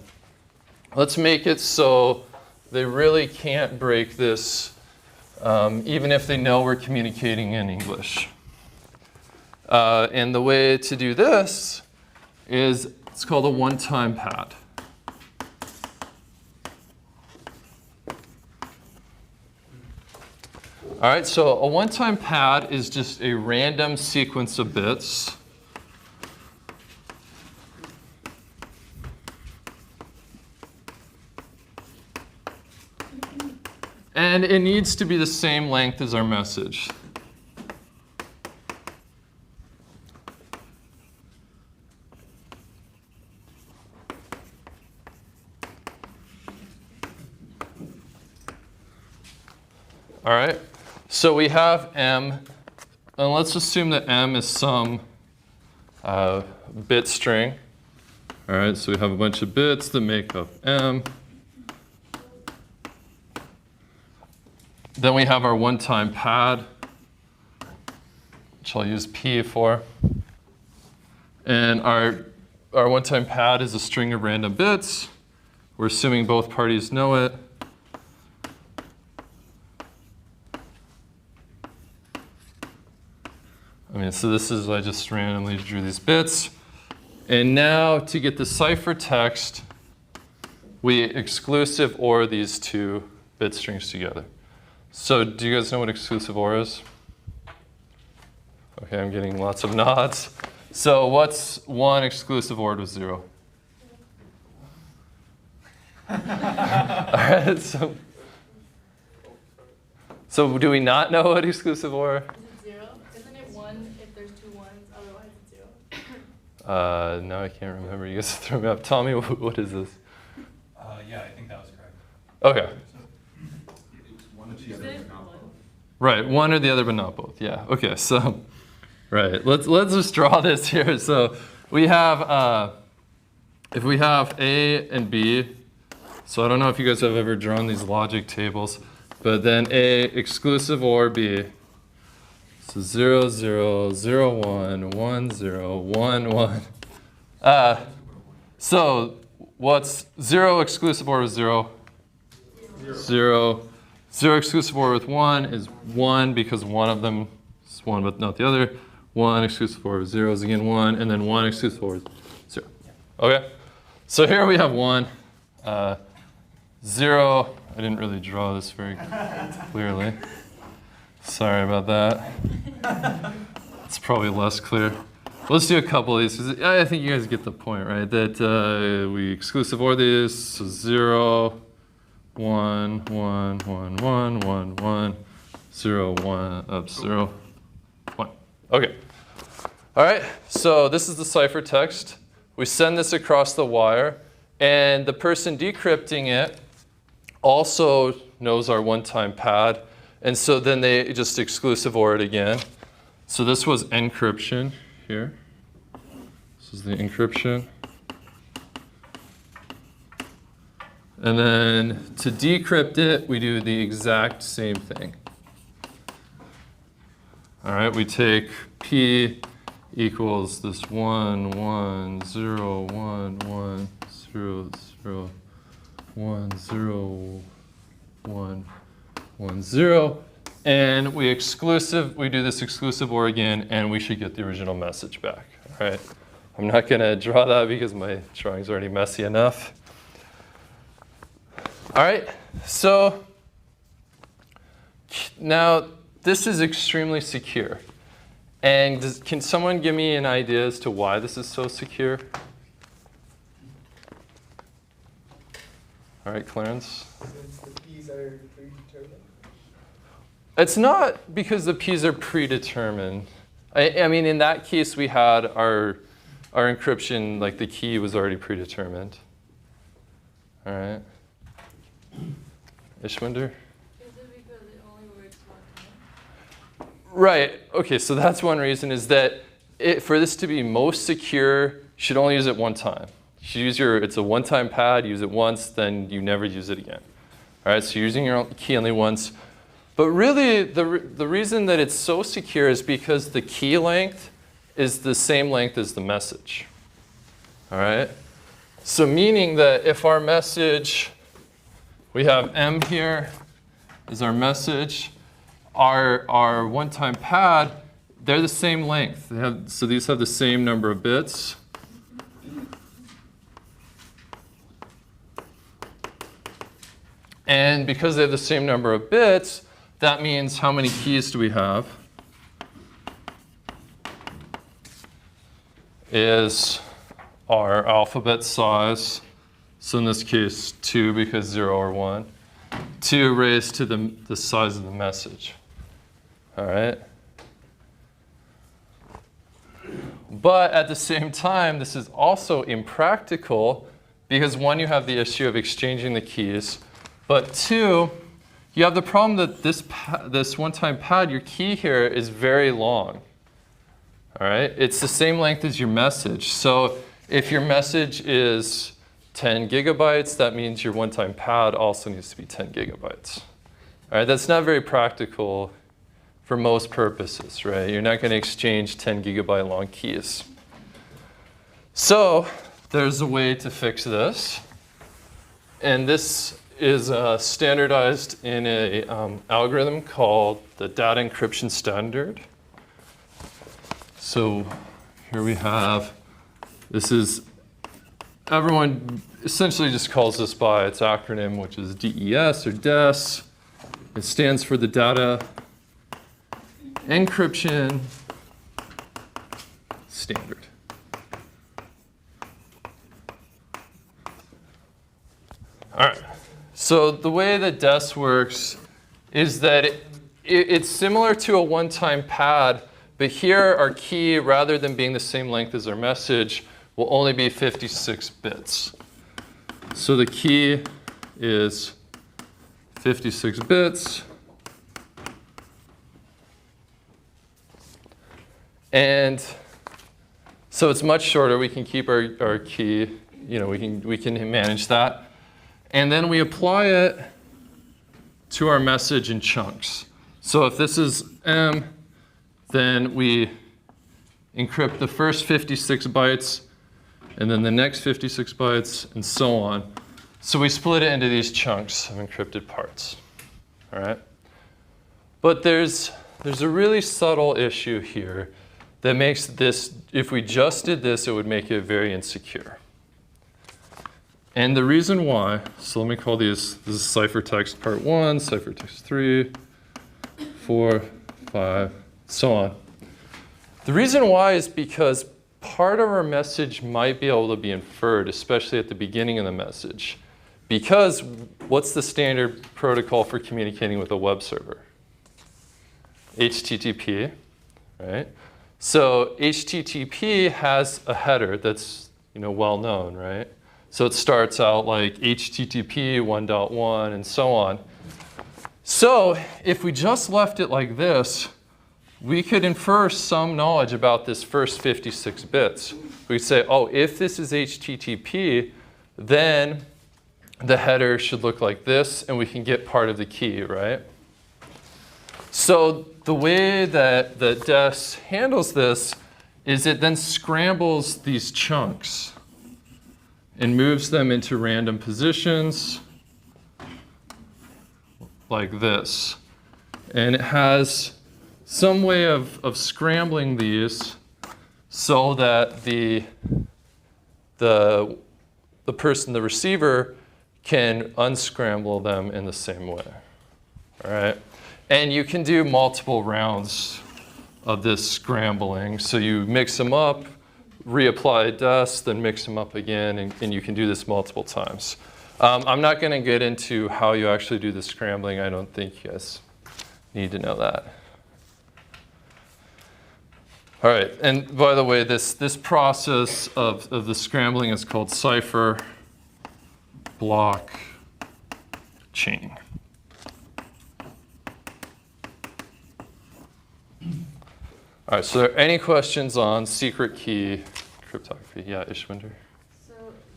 Let's make it so they really can't break this, even if they know we're communicating in English. And the way to do this is, it's called a one-time pad. All right, so a one-time pad is just a random sequence of bits. And it needs to be the same length as our message. All right, so we have M, and let's assume that M is some bit string. All right, so we have a bunch of bits that make up M. Then we have our one-time pad, which I'll use P for. And our one-time pad is a string of random bits. We're assuming both parties know it. So this is, I just randomly drew these bits. And now to get the ciphertext, we exclusive OR these two bit strings together. So do you guys know what exclusive OR is? Okay, I'm getting lots of nods. So what's 1 exclusive OR to 0? All right, so do we not know what exclusive OR? Is it 0? Isn't it 1 if there's 2 ones, otherwise it's 0? No, I can't remember. You guys threw me up. Tommy, what is this? Yeah, I think that was correct. Okay. Is it 1? Right, one or the other, but not both. Yeah. Okay. So, right. Let's just draw this here. So we have if we have A and B. So I don't know if you guys have ever drawn these logic tables, but then A exclusive OR B. So 0, 0, 0, 1, 1, 0, 1, 1. So what's 0 exclusive OR with 0? 0. 0 exclusive OR with 1 is 1 because one of them is 1 but not the other. 1 exclusive OR with 0 is again 1, and then 1 exclusive OR with 0. Okay, so here we have 1. 0, I didn't really draw this very clearly. Sorry about that. It's probably less clear. Let's do a couple of these, because I think you guys get the point, right? That we exclusive OR these, so 0, 1, 1, 1, 1, 1, 1, 0, 1, up 0, 1. Okay. All right, so this is the ciphertext. We send this across the wire, and the person decrypting it also knows our one-time pad, and so then they just exclusive OR it again. So this was encryption here. This is the encryption. And then to decrypt it, we do the exact same thing. All right, we take P equals this 1, 1, 0, 1, 1, 0, 0, 1, 0, 1, 1, 0. And we do this exclusive OR again, and we should get the original message back. All right, I'm not going to draw that because my drawing's already messy enough. All right, so now this is extremely secure. And can someone give me an idea as to why this is so secure? All right, Clarence. Since the P's are predetermined? It's not because the P's are predetermined. I mean, in that case, we had our encryption, like the key was already predetermined. All right. Ishwinder? Is it because it only works one time? Right. Okay, so that's one reason is that for this to be most secure, you should only use it one time. You should use it's a one-time pad, use it once, then you never use it again. All right, so you're using your key only once. But really, the reason that it's so secure is because the key length is the same length as the message. All right? So meaning that if our message, we have M here is our message, our one-time pad, they're the same length. So these have the same number of bits. And because they have the same number of bits, that means how many keys do we have? Is our alphabet size, so in this case 2 because 0 or 1, 2 raised to the size of the message. All right? But at the same time, this is also impractical because one, you have the issue of exchanging the keys, but two, you have the problem that this one-time pad, your key here is very long. All right? It's the same length as your message. So if your message is 10 gigabytes, that means your one-time pad also needs to be 10 gigabytes. All right? That's not very practical for most purposes, right? You're not going to exchange 10 gigabyte long keys. So there's a way to fix this. And this is standardized in an algorithm called the data encryption standard. So here we have, this is, everyone essentially just calls this by its acronym, which is DES or DES. It stands for the data encryption standard. All right. So the way that DES works is that it's similar to a one-time pad, but here our key, rather than being the same length as our message, will only be 56 bits. So the key is 56 bits. And so it's much shorter. We can keep our key, we can manage that. And then we apply it to our message in chunks. So if this is M, then we encrypt the first 56 bytes, and then the next 56 bytes, and so on. So we split it into these chunks of encrypted parts. All right? But there's a really subtle issue here that makes this, if we just did this, it would make it very insecure. And the reason why, so let me call these, this is ciphertext part 1, ciphertext 3, 4, 5, so on. The reason why is because part of our message might be able to be inferred, especially at the beginning of the message. Because what's the standard protocol for communicating with a web server? HTTP, right? So HTTP has a header that's well known, right? So it starts out like HTTP 1.1 and so on. So if we just left it like this, we could infer some knowledge about this first 56 bits. We say, oh, if this is HTTP, then the header should look like this, and we can get part of the key, right? So the way that the DES handles this is it then scrambles these chunks and moves them into random positions like this. And it has some way of scrambling these so that the person, the receiver, can unscramble them in the same way. All right? And you can do multiple rounds of this scrambling. So you mix them up, reapply DES, then mix them up again, and you can do this multiple times. I'm not going to get into how you actually do the scrambling. I don't think you guys need to know that. All right, and by the way, this process of the scrambling is called cipher block chain. All right, so any questions on secret key cryptography? Yeah, Ishwinder. So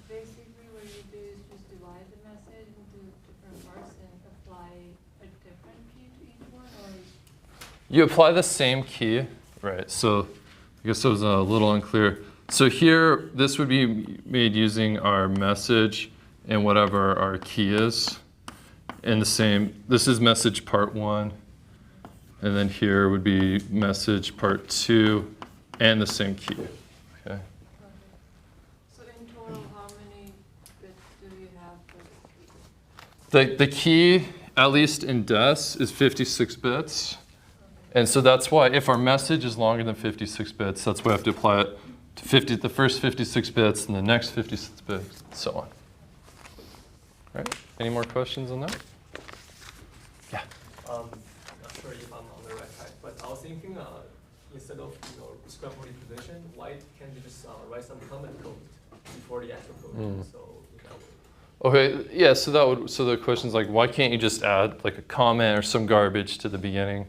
basically what you do is just divide the message into different parts and apply a different key to each one, or You apply the same key, right? So I guess it was a little unclear. So here, this would be made using our message and whatever our key is. And the same, this is message part 1. And then here would be message part 2 and the same key. Okay. okay. So in total, how many bits do you have for this key? The key, at least in DES, is 56 bits. And so that's why if our message is longer than 56 bits, that's why we have to apply it to the first 56 bits and the next 56 bits, and so on. All right, any more questions on that? Yeah. Not sure if I'm on the right track, but I was thinking instead of scramble reposition, why can't you just write some comment code before the actual code? So that way. Okay, yeah, so the question's like, why can't you just add like a comment or some garbage to the beginning?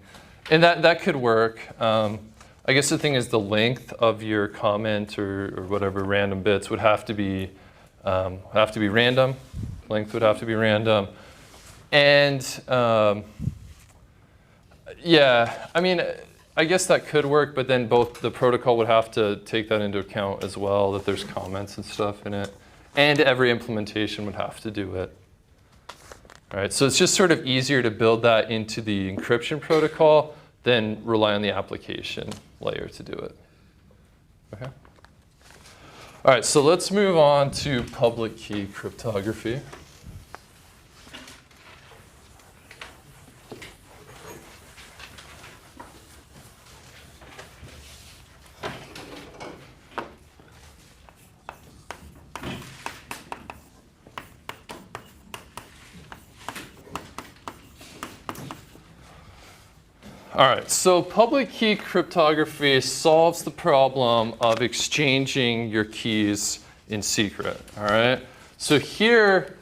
And that could work. I guess the thing is the length of your comment or whatever random bits would have to be random. Length would have to be random. And yeah, I mean, I guess that could work, but then both the protocol would have to take that into account as well, that there's comments and stuff in it. And every implementation would have to do it. All right, so it's just sort of easier to build that into the encryption protocol than rely on the application layer to do it. Okay. All right, so let's move on to public key cryptography. All right, so public key cryptography solves the problem of exchanging your keys in secret, all right? So here,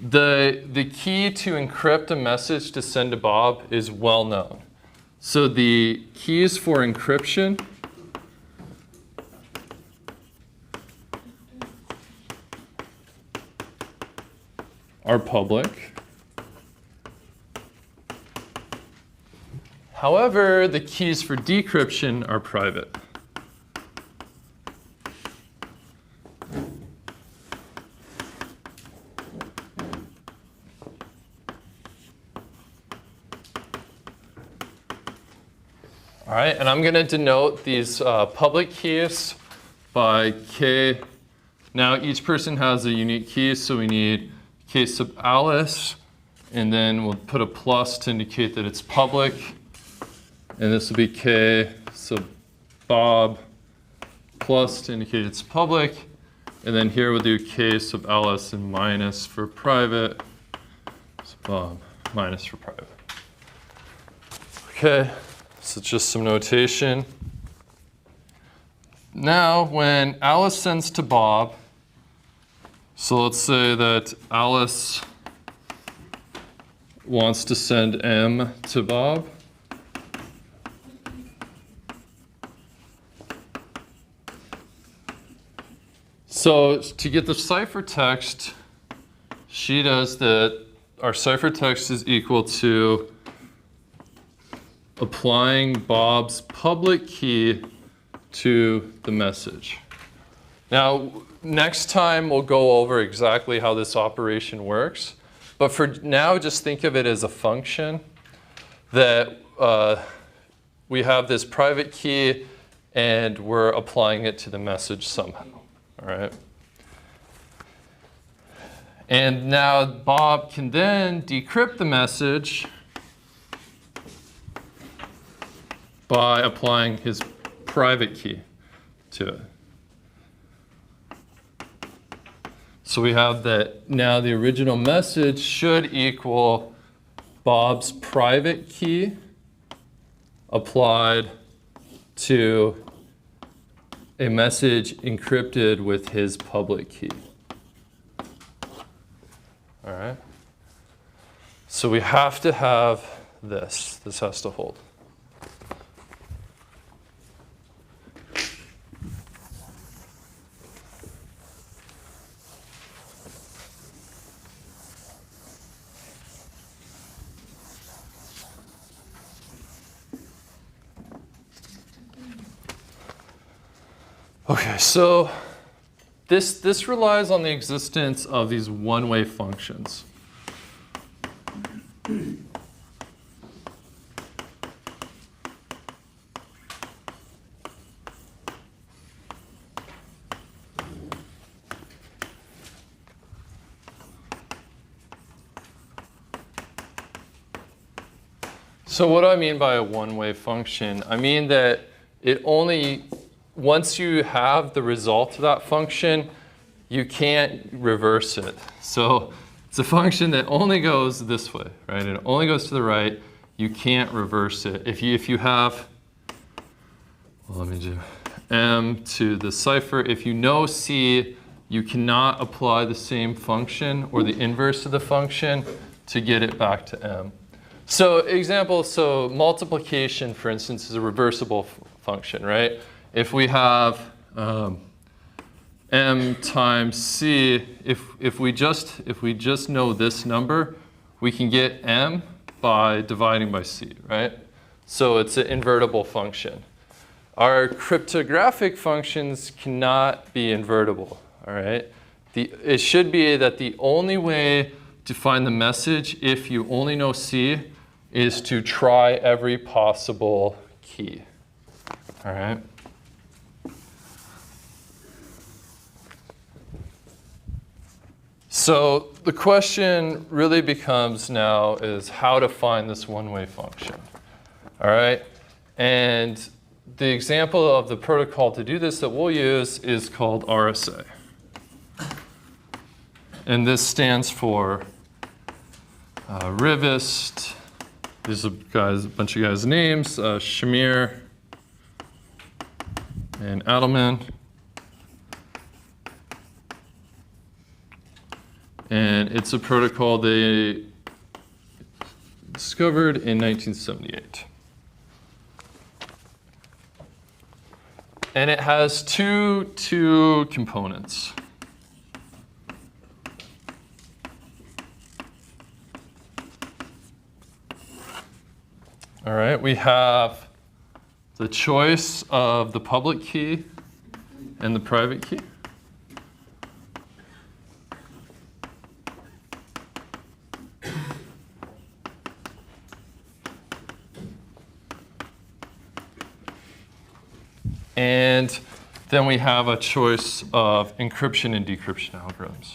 the key to encrypt a message to send to Bob is well known. So the keys for encryption are public. However, the keys for decryption are private. All right, and I'm going to denote these public keys by K. Now, each person has a unique key, so we need K sub Alice, and then we'll put a plus to indicate that it's public. And this will be K sub Bob plus to indicate it's public. And then here we'll do K sub Alice and minus for private. So Bob minus for private. Okay, so it's just some notation. Now when Alice sends to Bob, so let's say that Alice wants to send M to Bob. So to get the ciphertext, she does that our ciphertext is equal to applying Bob's public key to the message. Now, next time we'll go over exactly how this operation works. But for now, just think of it as a function that we have this private key and we're applying it to the message somehow. All right. And now Bob can then decrypt the message by applying his private key to it. So we have that now the original message should equal Bob's private key applied to a message encrypted with his public key. All right. So we have to have this. This has to hold. Okay, so this relies on the existence of these one-way functions. So what do I mean by a one-way function? I mean that it only, once you have the result of that function, you can't reverse it. So it's a function that only goes this way, right? It only goes to the right. You can't reverse it. If you have, well, let me do m to the cipher. If you know C, you cannot apply the same function or the inverse of the function to get it back to m. So example, so multiplication, for instance, is a reversible function, right? If we have m times c, if we just know this number, we can get m by dividing by c, right? So it's an invertible function. Our cryptographic functions cannot be invertible, all right? It should be that the only way to find the message, if you only know C, is to try every possible key, all right? So the question really becomes now is how to find this one-way function, all right? And the example of the protocol to do this that we'll use is called RSA. And this stands for Rivest. These are guys, a bunch of guys' names, Shamir and Adelman. And it's a protocol they discovered in 1978. And it has two components. All right, we have the choice of the public key and the private key. And then we have a choice of encryption and decryption algorithms.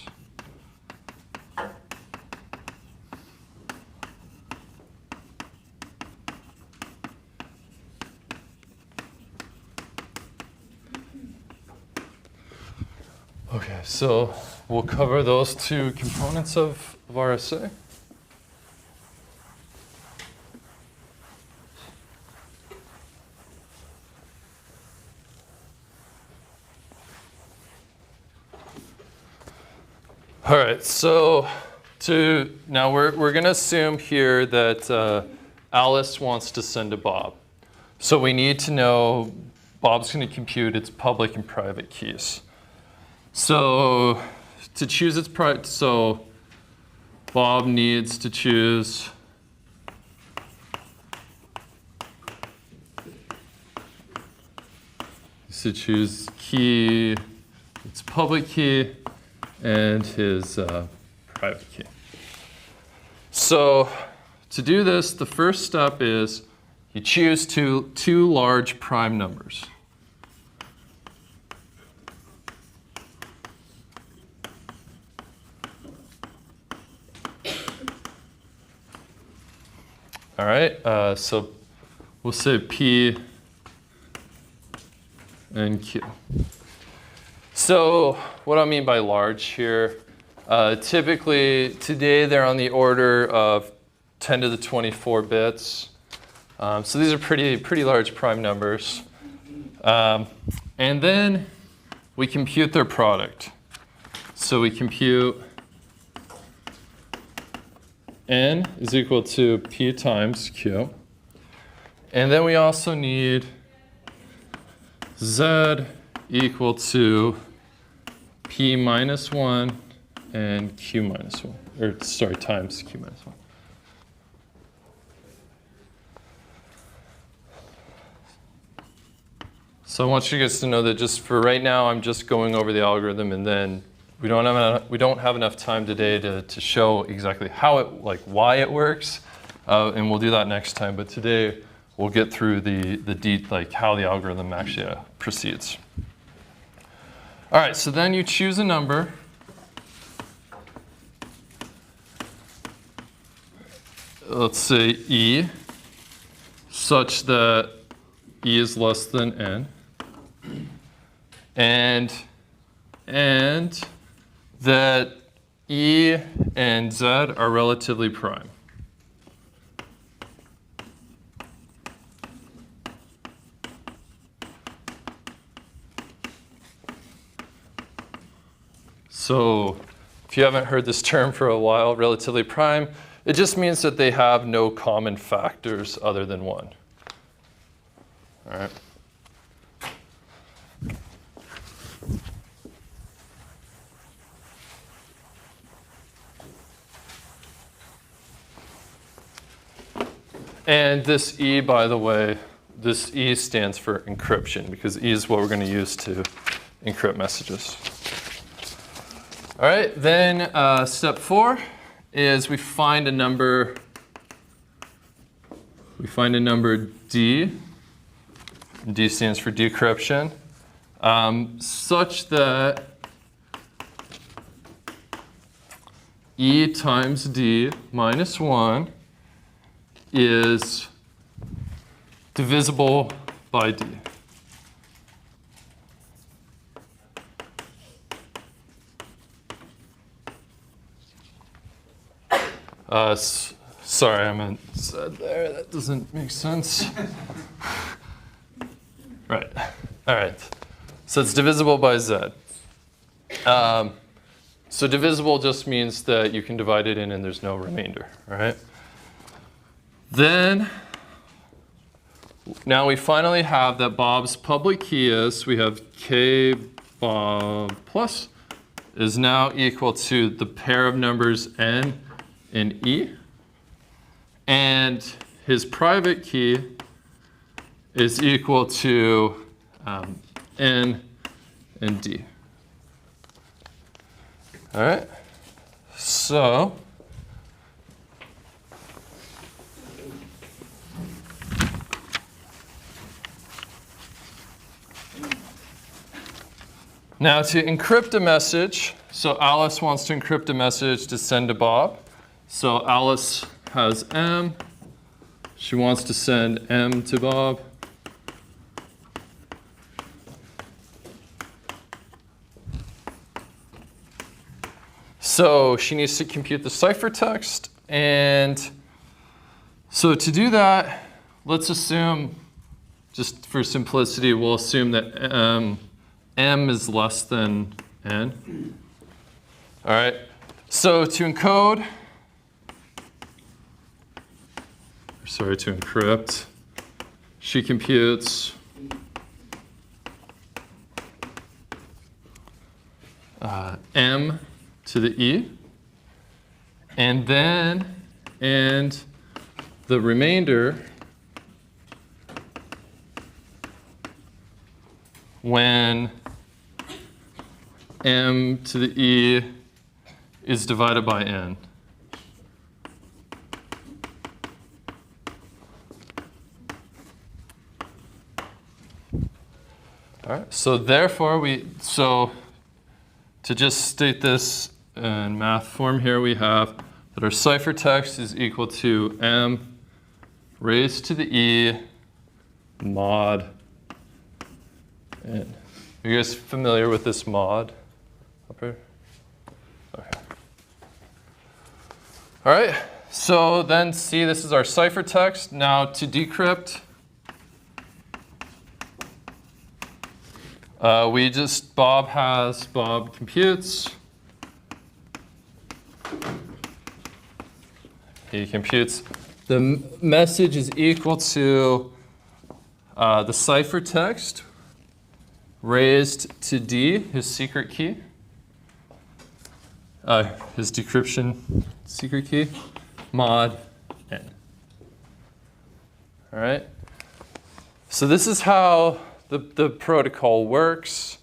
Okay, so we'll cover those two components of RSA. All right, so now we're going to assume here that Alice wants to send to Bob. So we need to know Bob's going to compute its public and private keys. So to choose its private, so Bob needs to choose key, its public key, and his private key. So to do this, the first step is you choose two large prime numbers. All right, so we'll say P and Q. So what I mean by large here, typically today they're on the order of 10 to the 24 bits. So these are pretty large prime numbers. And then we compute their product. So we compute N is equal to P times Q. And then we also need Z equal to P minus 1 and Q minus 1, or sorry, times Q minus 1. So I want you guys to know that just for right now, I'm just going over the algorithm, and then we don't have enough time today to show exactly how it, why it works, and we'll do that next time. But today we'll get through how the algorithm actually proceeds. All right, so then you choose a number. Let's say E, such that E is less than N, and that E and Z are relatively prime. So if you haven't heard this term for a while, relatively prime, it just means that they have no common factors other than 1. All right. And this E, by the way, this E stands for encryption, because E is what we're going to use to encrypt messages. All right, then step 4 is we find a number D. D stands for decryption, such that E times D minus 1 is divisible by D. Sorry, I meant said there. That doesn't make sense. Right. All right. So it's divisible by Z. So divisible just means that you can divide it in and there's no remainder. All right. Then, now we finally have that Bob's public key is, we have K Bob plus is now equal to the pair of numbers N and E. And his private key is equal to N and D. All right. So now to encrypt a message, so Alice wants to encrypt a message to send to Bob. So Alice has M. She wants to send M to Bob. So she needs to compute the ciphertext. And so to do that, let's assume, just for simplicity, we'll assume that M is less than N. All right. So to encode, sorry, to encrypt, she computes M to the E, and the remainder when M to the E is divided by N. All right, so therefore to just state this in math form here, we have that our ciphertext is equal to M raised to the E mod N. Are you guys familiar with this mod up here? Okay. All right, so then see, this is our ciphertext. Now to decrypt, Bob computes. He computes. The message is equal to the ciphertext raised to D, his secret key, his decryption secret key, mod N. All right. So this is how the protocol works.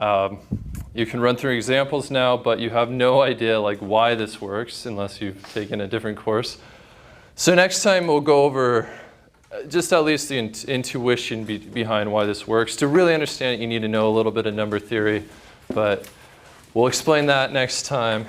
You can run through examples now, but you have no idea like why this works unless you've taken a different course. So next time we'll go over just at least the intuition behind why this works. To really understand it, you need to know a little bit of number theory, but we'll explain that next time.